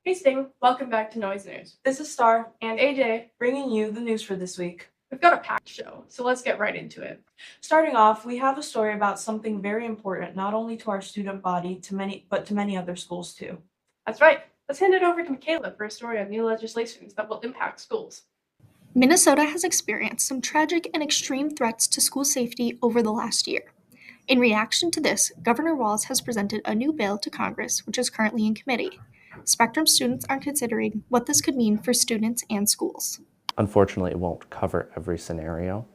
Hey Sting, welcome back to Noise News. This is Star, And AJ, bringing you the news for this week. we've got a packed show, so let's get right into it. Starting off, we have a story about something very important, not only to our student body, but to many other schools too. That's right. Let's hand it over to Michaela for a story on new legislations that will impact schools. Minnesota has experienced some tragic and extreme threats to school safety over the last year. In reaction to this, Governor Walz has presented a new bill to Congress, which is currently in committee. Spectrum students are considering what this could mean for students and schools. Unfortunately, it won't cover every scenario.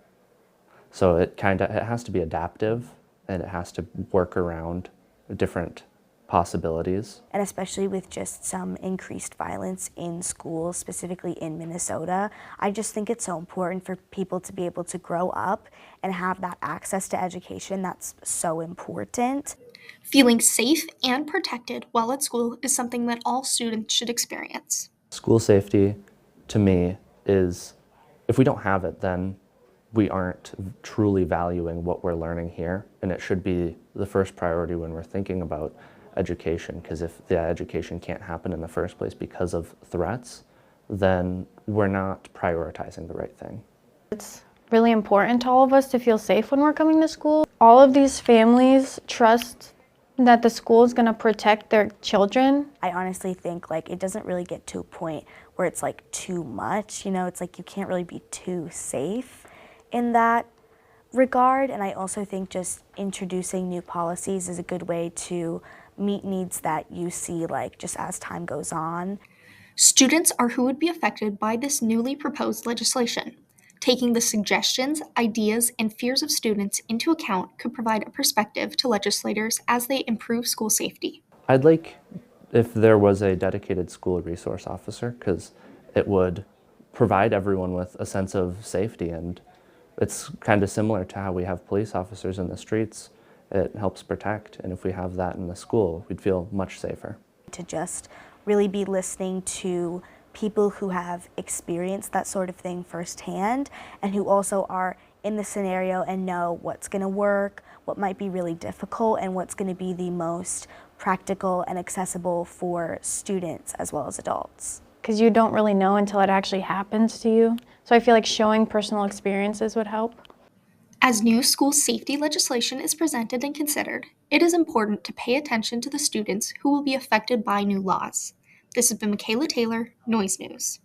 So it has to be adaptive, and it has to work around different possibilities. And especially with just some increased violence in schools, specifically in Minnesota, I just think it's so important for people to be able to grow up and have that access to education that's so important. Feeling safe and protected while at school is something that all students should experience. School safety, to me, is, if we don't have it, then we aren't truly valuing what we're learning here, and it should be the first priority when we're thinking about education, because if the education can't happen in the first place because of threats, then we're not prioritizing the right thing. It's really important to all of us to feel safe when we're coming to school. All of these families trust that the school is going to protect their children. I honestly think it doesn't really get to a point where it's too much, it's you can't really be too safe in that regard. And I also think just introducing new policies is a good way to meet needs that you see just as time goes on. Students are who would be affected by this newly proposed legislation. Taking the suggestions, ideas, and fears of students into account could provide a perspective to legislators as they improve school safety. I'd like if there was a dedicated school resource officer, because it would provide everyone with a sense of safety, and it's kind of similar to how we have police officers in the streets. It helps protect, and if we have that in the school, we'd feel much safer. To just really be listening to people who have experienced that sort of thing firsthand and who also are in the scenario and know what's going to work, what might be really difficult, and what's going to be the most practical and accessible for students as well as adults. Because you don't really know until it actually happens to you. So I feel like showing personal experiences would help. As new school safety legislation is presented and considered, it is important to pay attention to the students who will be affected by new laws. This has been Michaela Taylor, Noise News.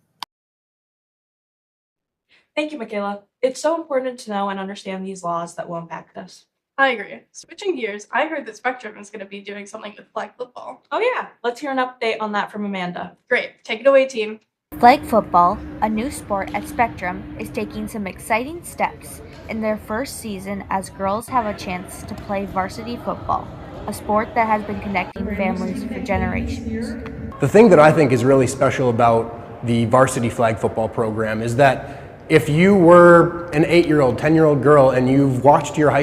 Thank you, Michaela. It's so important to know and understand these laws that will impact us. I agree. Switching gears, I heard that Spectrum is going to be doing something with flag football. Oh yeah, let's hear an update on that from Amanda. Great. Take it away, team. Flag football, a new sport at Spectrum, is taking some exciting steps in their first season as girls have a chance to play varsity football, a sport that has been connecting families for generations. The thing that I think is really special about the varsity flag football program is that if you were an 8-year-old, 10-year-old girl and you've watched your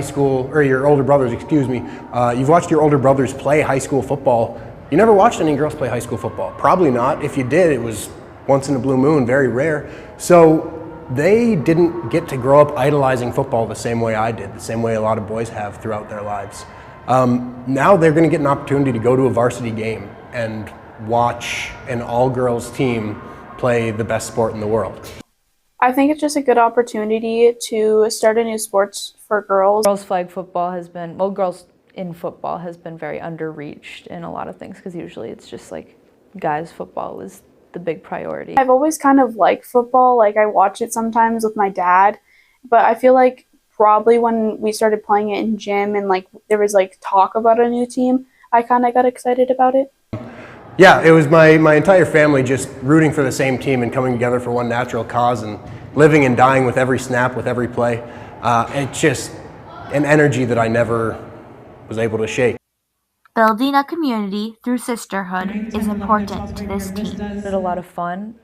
your older brothers, you've watched your older brothers play high school football, you never watched any girls play high school football. Probably not. If you did, it was once in a blue moon, very rare. So they didn't get to grow up idolizing football the same way I did, the same way a lot of boys have throughout their lives. Now they're going to get an opportunity to go to a varsity game and watch an all-girls team play the best sport in the world. I think it's just a good opportunity to start a new sport for girls. Girls flag football girls in football has been very underreached in a lot of things, because usually it's just guys football is the big priority. I've always kind of liked football, I watch it sometimes with my dad, but I feel probably when we started playing it in gym and there was talk about a new team, I kind of got excited about it. Yeah, it was my entire family just rooting for the same team and coming together for one natural cause and living and dying with every snap, with every play. It's just an energy that I never was able to shake. Building a community through sisterhood is important to this team. It was a lot of fun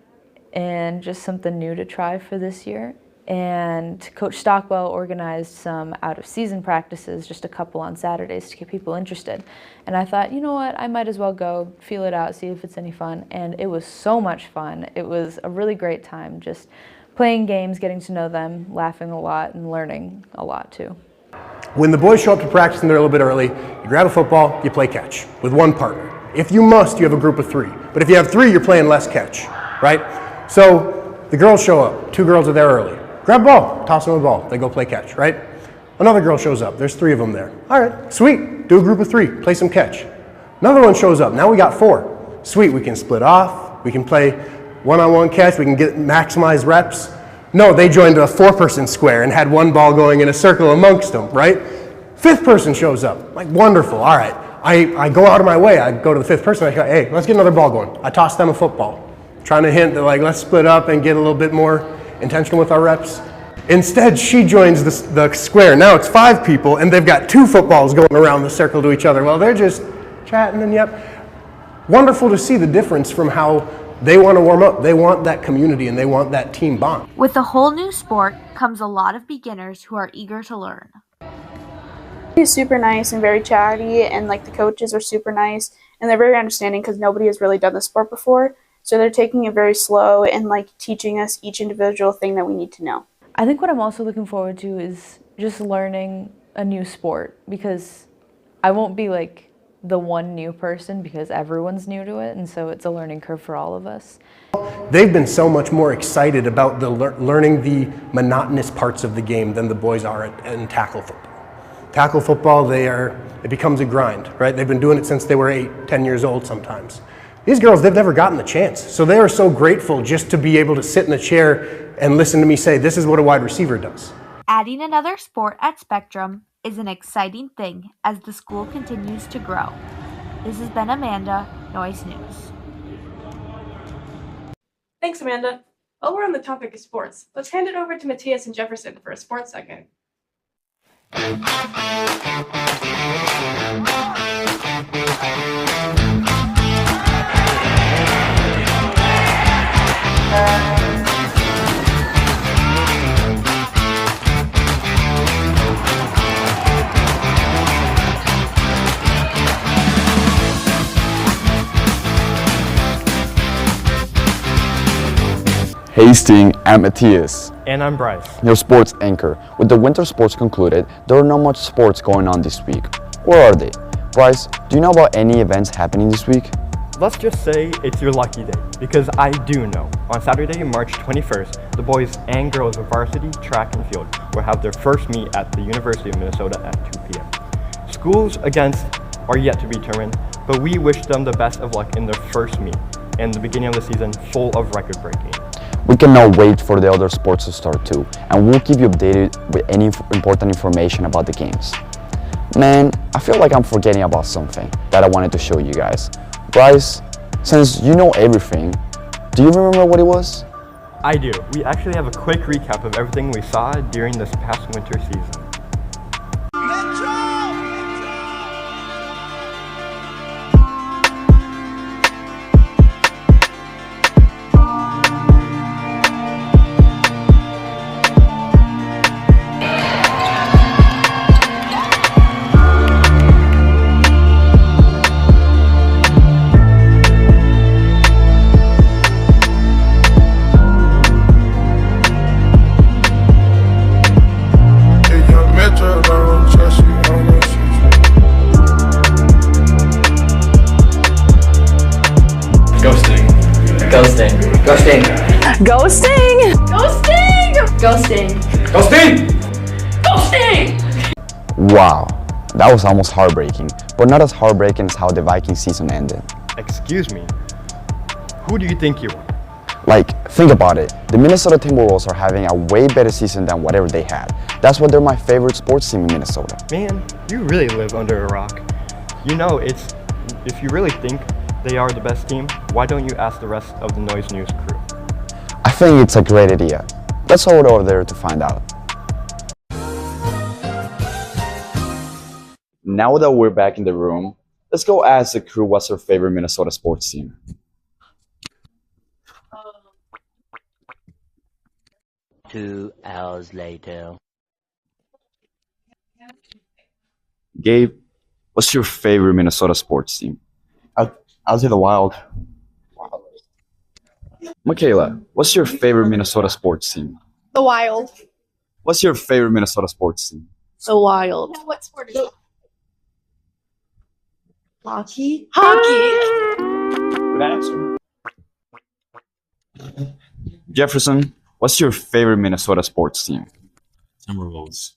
and just something new to try for this year. And Coach Stockwell organized some out-of-season practices, just a couple on Saturdays, to get people interested. And I thought, you know what, I might as well go feel it out, see if it's any fun. And it was so much fun. It was a really great time, just playing games, getting to know them, laughing a lot, and learning a lot too. When the boys show up to practice and they're a little bit early, you grab a football, you play catch with one partner. If you must, you have a group of 3. But if you have 3, you're playing less catch, right? So the girls show up. 2 girls are there early. Grab a ball, toss them a ball. They go play catch, right? Another girl shows up. There's 3 of them there. All right, sweet. Do a group of 3. Play some catch. Another one shows up. Now we got 4. Sweet, we can split off. We can play one-on-one catch. We can get maximize reps. No, they joined a 4-person square and had 1 ball going in a circle amongst them, right? 5th person shows up. Like, wonderful. All right. I go out of my way. I go to the 5th person. I go, hey, let's get another ball going. I toss them a football. Trying to hint that, like, let's split up and get a little bit more intentional with our reps. Instead, she joins the square. Now it's 5 people, and they've got 2 footballs going around the circle to each other. Well, they're just chatting, and yep. Wonderful to see the difference from how they want to warm up. They want that community, and they want that team bond. With a whole new sport comes a lot of beginners who are eager to learn. He's super nice and very chatty, and like the coaches are super nice, and they're very understanding because nobody has really done the sport before. So they're taking it very slow and like teaching us each individual thing that we need to know. I think what I'm also looking forward to is just learning a new sport, because I won't be like the one new person because everyone's new to it, and so it's a learning curve for all of us. They've been so much more excited about the learning the monotonous parts of the game than the boys are in tackle football. Tackle football, it becomes a grind, right? They've been doing it since they were 8, 10 years old sometimes. These girls, they've never gotten the chance. So they are so grateful just to be able to sit in a chair and listen to me say, this is what a wide receiver does. Adding another sport at Spectrum is an exciting thing as the school continues to grow. This has been Amanda, Noise News. Thanks, Amanda. While we're on the topic of sports, let's hand it over to Matthias and Jefferson for a sports segment. Hastings, I'm Matthias. And I'm Bryce. Your sports anchor. With the winter sports concluded, there are not much sports going on this week. Where are they? Bryce, do you know about any events happening this week? Let's just say it's your lucky day, because I do know. On Saturday, March 21st, the boys and girls of varsity track and field will have their first meet at the University of Minnesota at 2 p.m. Schools against are yet to be determined, but we wish them the best of luck in their first meet and the beginning of the season full of record-breaking. We cannot wait for the other sports to start too, and we'll keep you updated with any important information about the games. Man, I feel like I'm forgetting about something that I wanted to show you guys. Bryce, since you know everything, do you remember what it was? I do. We actually have a quick recap of everything we saw during this past winter season. Ghosting. Ghosting. Ghosting. Ghosting. Ghosting! Ghosting. Wow, that was almost heartbreaking, but not as heartbreaking as how the Viking season ended. Excuse me, who do you think you are? Like, think about it. The Minnesota Timberwolves are having a way better season than whatever they had. That's why they're my favorite sports team in Minnesota. Man, you really live under a rock. You know, if you really think they are the best team, why don't you ask the rest of the Noise News crew? I think it's a great idea. Let's head over there to find out. Now that we're back in the room, let's go ask the crew what's their favorite Minnesota sports team. Two hours later. Gabe, what's your favorite Minnesota sports team? I'll say the Wild. Michaela, what's your favorite Minnesota sports team? The Wild. What's your favorite Minnesota sports team? The Wild. What sport is it? Hockey? Good answer. Jefferson, what's your favorite Minnesota sports team? Timberwolves.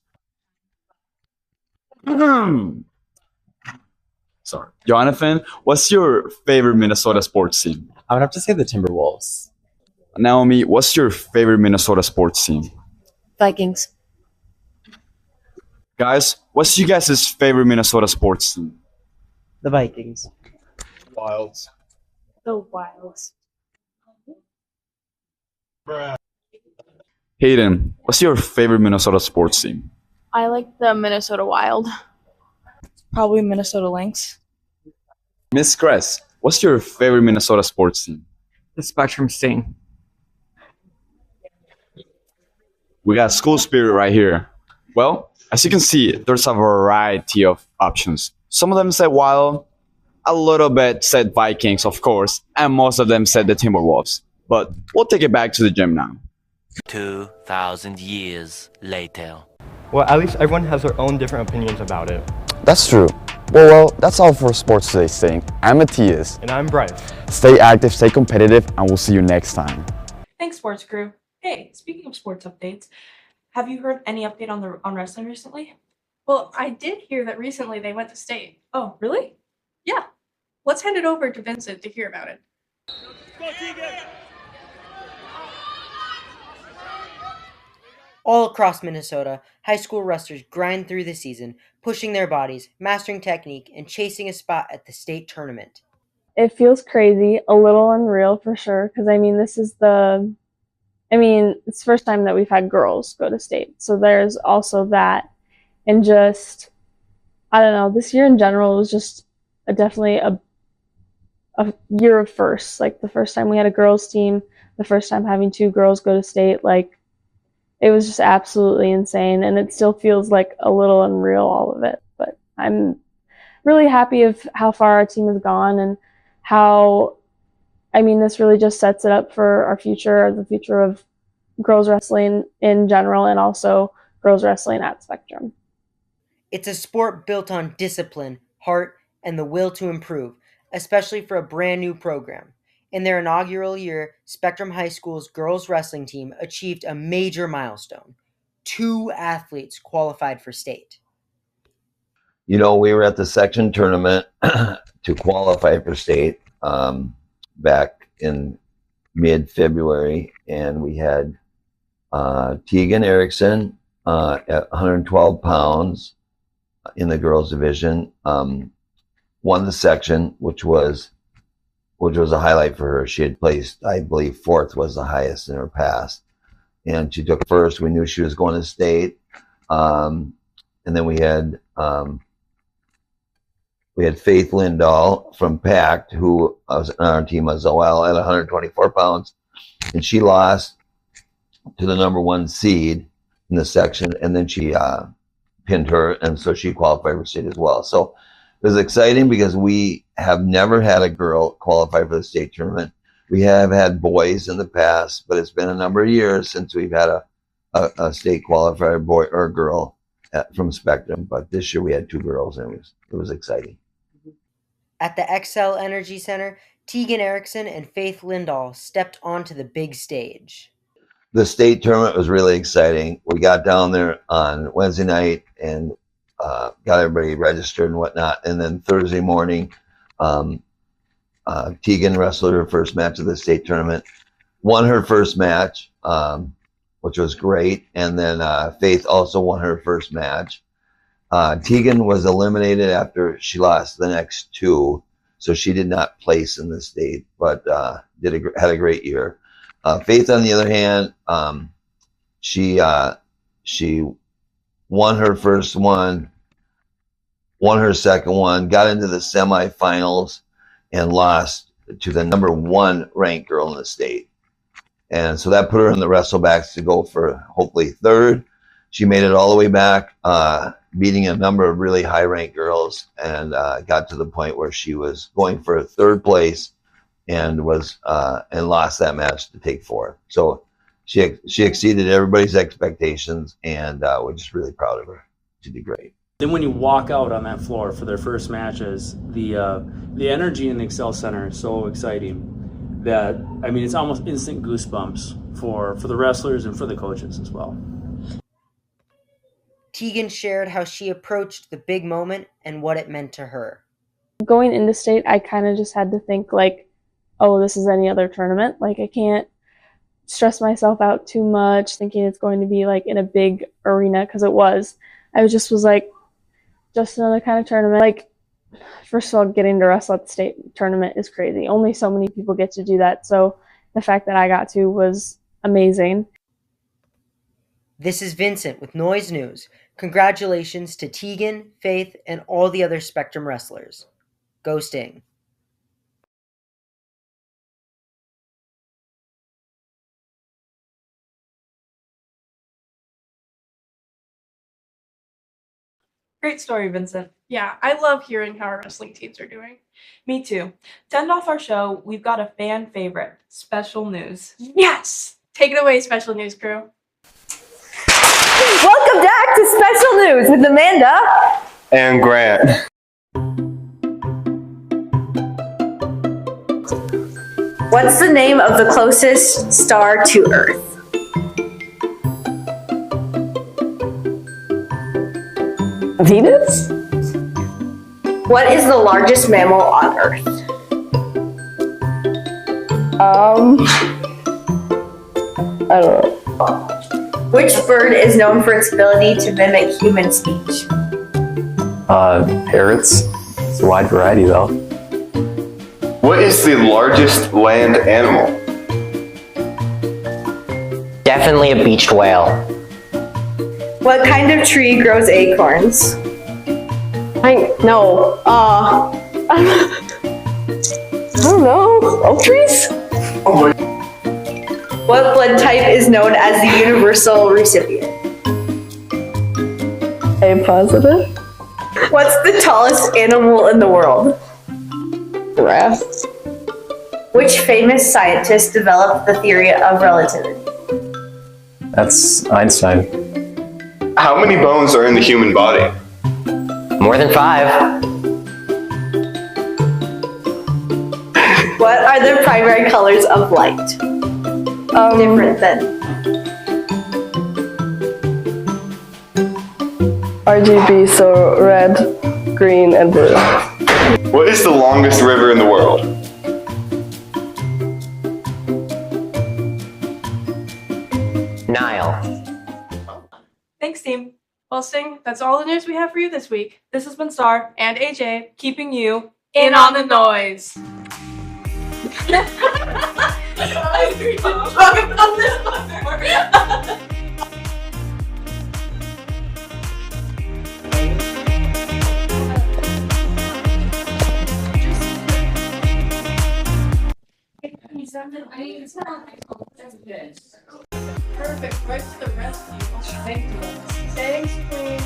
Sorry. Jonathan, what's your favorite Minnesota sports team? I would have to say the Timberwolves. Naomi, what's your favorite Minnesota sports team? Vikings. Guys, what's you guys' favorite Minnesota sports team? The Vikings. Wilds. The Wilds. Hayden, what's your favorite Minnesota sports team? I like the Minnesota Wild. Probably Minnesota Lynx. Miss Kress, what's your favorite Minnesota sports team? The Spectrum Sting. We got school spirit right here. Well, as you can see, there's a variety of options. Some of them said Wild, a little bit said Vikings, of course, and most of them said the Timberwolves. But we'll take it back to the gym now. 2,000 years later. Well, at least everyone has their own different opinions about it. That's true. Well, that's all for Sports Today's thing. I'm Matthias. And I'm Bryce. Stay active, stay competitive, and we'll see you next time. Thanks, sports crew. Hey, speaking of sports updates, have you heard any update on wrestling recently? Well, I did hear that recently they went to state. Oh, really? Yeah. Let's hand it over to Vincent to hear about it. All across Minnesota, high school wrestlers grind through the season, pushing their bodies, mastering technique, and chasing a spot at the state tournament. It feels crazy, a little unreal for sure, because it's the first time that we've had girls go to state. So there's also that. And just, I don't know, this year in general was just definitely a year of firsts. Like the first time we had a girls team, the first time having 2 girls go to state, like it was just absolutely insane. And it still feels like a little unreal, all of it. But I'm really happy of how far our team has gone and how, this really just sets it up for our future, the future of girls wrestling in general and also girls wrestling at Spectrum. It's a sport built on discipline, heart, and the will to improve, especially for a brand new program. In their inaugural year, Spectrum High School's girls wrestling team achieved a major milestone. 2 athletes qualified for state. We were at the section tournament to qualify for state back in mid-February, and we had Tegan Erickson at 112 pounds in the girls division, won the section, which was a highlight for her. She had placed, I believe, 4th was the highest in her past, and she took first. We knew she was going to state, and then we had Faith Lindahl from PACT, who was on our team as well at 124 pounds, and she lost to the number 1 seed in the section, and then she pinned her, and so she qualified for state as well. So it was exciting because we have never had a girl qualify for the state tournament. We have had boys in the past, but it's been a number of years since we've had a state qualifier, boy or girl, from Spectrum. But this year we had 2 girls, and it was exciting. At the Xcel Energy Center, Tegan Erickson and Faith Lindahl stepped onto the big stage. The state tournament was really exciting. We got down there on Wednesday night and got everybody registered and whatnot. And then Thursday morning, Tegan wrestled her first match of the state tournament, won her first match, which was great. And then Faith also won her first match. Tegan was eliminated after she lost the next 2, so she did not place in the state, but had a great year. Faith, on the other hand, she won her first one, won her second one, got into the semifinals, and lost to the number 1 ranked girl in the state. And so that put her in the wrestlebacks to go for hopefully 3rd. She made it all the way back, beating a number of really high-ranked girls, and got to the point where she was going for 3rd place and lost that match to take 4th. So she exceeded everybody's expectations, and we're just really proud of her. She did great. Then when you walk out on that floor for their first matches, the energy in the Excel Center is so exciting that, I mean, it's almost instant goosebumps for the wrestlers and for the coaches as well. Tegan shared how she approached the big moment and what it meant to her. Going into state, I kind of just had to think like, oh, this is any other tournament. Like, I can't stress myself out too much thinking it's going to be like in a big arena, because it was. I just was like, just another kind of tournament. Like, first of all, getting to wrestle at the state tournament is crazy. Only so many people get to do that. So the fact that I got to was amazing. This is Vincent with Noise News. Congratulations to Tegan, Faith, and all the other Spectrum wrestlers. Go Sting. Great story, Vincent. Yeah, I love hearing how our wrestling teams are doing. Me too. To end off our show, we've got a fan favorite, special news. Yes! Take it away, special news crew. Welcome back to Special News with Amanda and Grant. What's the name of the closest star to Earth? Venus? What is the largest mammal on Earth? I don't know. Which bird is known for its ability to mimic human speech? Parrots. It's a wide variety though. What is the largest land animal? Definitely a beached whale. What kind of tree grows acorns? I don't know. Oak trees? Oh my. What blood type is known as the universal recipient? A positive. What's the tallest animal in the world? Giraffe. Which famous scientist developed the theory of relativity? That's Einstein. How many bones are in the human body? More than 5. What are the primary colors of light? Different than RGB, so red, green, and blue. What is the longest river in the world? Nile. Thanks, team. Well, Sting, that's all the news we have for you this week. This has been Star And AJ, keeping you in on the noise. Perfect, right to the rescue. Thank you. Thanks, Queen.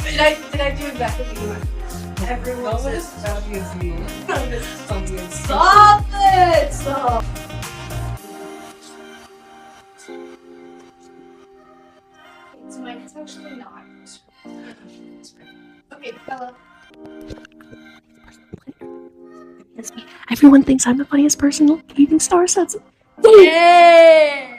Did I do exactly what you wanted? Everyone says something is you. Stop it! Stop. So mine is actually not. Okay, Bella. Everyone thinks I'm the funniest person. Even Star says it. Yeah!